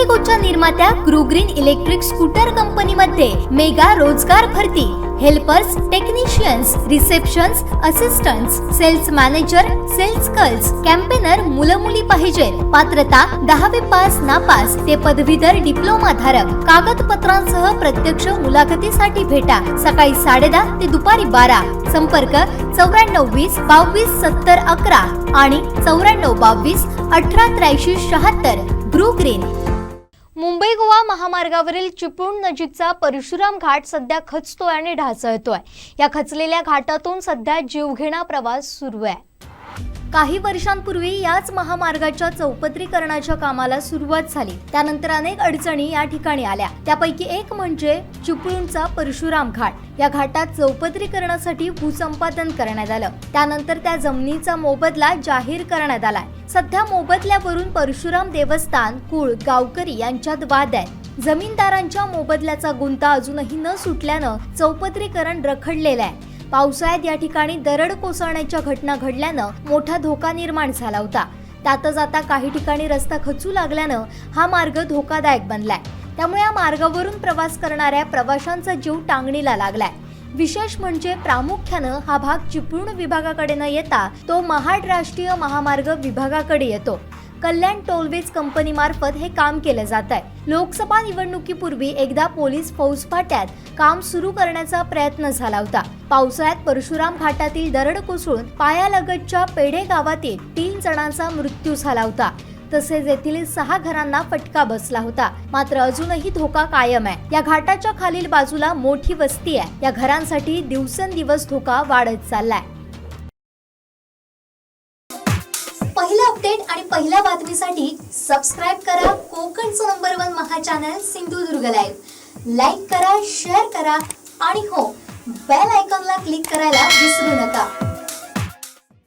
इंडिगोच्या निर्मात्या ग्रुग्रीन electric scooter कंपनीमध्ये मेगा रोजगार भरती, helpers, technicians, receptions, assistants, sales manager, sales girls, campaigner मुलं-मुली पाहिजे। पात्रता 10वी पास नापास ते पदवीधर डिप्लोमा धारक। कागदपत्रांसह प्रत्यक्ष मुलाखतीसाठी भेटा सकाळी 10:30 ते दुपारी 12। संपर्क 9420 22 70 11 आणि 9422 18 83 76। ग्रुग्रीन। मुंबई गोवा महामार्गावरील चिपळूण नजीकचा परशुराम घाट सध्या खचतोय आणि ढासळतोय। या खचलेल्या घाटातून सध्या जीवघेणा प्रवास सुरू आहे। काही वर्षांपूर्वी याच महामार्गाच्या चौपदरीकरणाच्या कामाला सुरुवात झाली। त्यानंतर अनेक अडचणी या ठिकाणी आल्या। त्यापैकी एक म्हणजे चिपळूणचा परशुराम घाट। या घाटात चौपदरीकरणासाठी भूसंपादन करण्यात आलं। त्यानंतर त्या जमिनीचा मोबदला जाहीर करण्यात आलाय। सध्या मोबदल्यावरून परशुराम देवस्थान, कुळ, गावकरी यांच्यात वाद आहे। जमीनदारांच्या मोबदल्याचा गुंता अजूनही न सुटल्यानं चौपदरीकरण रखडलेलं आहे। पावसाळ्यात या ठिकाणी दरड कोसळण्याच्या घटना घडल्यानं मोठा धोका निर्माण झाला होता। त्यातच आता काही ठिकाणी रस्ता खचू लागल्यानं हा मार्ग धोकादायक बनलाय। त्यामुळे या मार्गावरून प्रवास करणाऱ्या प्रवाशांचा जीव टांगणीला लागलाय। विशेष म्हणजे प्रामुख्यानं हा भाग चिपळूण विभागाकडे न येता तो महाड राष्ट्रीय महामार्ग विभागाकडे येतो। कल्याण टोलवेज कंपनी मार्फत हे काम केले जात आहे। लोकसभा निवडणुकीपूर्वी एकदा पोलीस फौजफाट्यात काम सुरू करण्याचा प्रयत्न झाला होता। पावसाळ्यात परशुराम घाटातील दरड कोसळून पायालगतच्या पेढे गावातील 3 जणांचा मृत्यू झाला होता। तसेच येथील 6 घरांना फटका बसला होता। मात्र अजूनही धोका कायम आहे। या घाटाच्या खालील बाजूला मोठी वस्ती आहे। या घरांसाठी दिवसेंदिवस धोका वाढत चाललाय। पहिला अपडेट आणि पहिल्या बातमीसाठी सबस्क्राइब करा कोकणचं नंबर 1 महा चॅनल सिंधुदुर्ग लाईव्ह। लाईक करा, शेअर करा आणि हो, बेल आयकॉनला क्लिक करायला विसरू नका।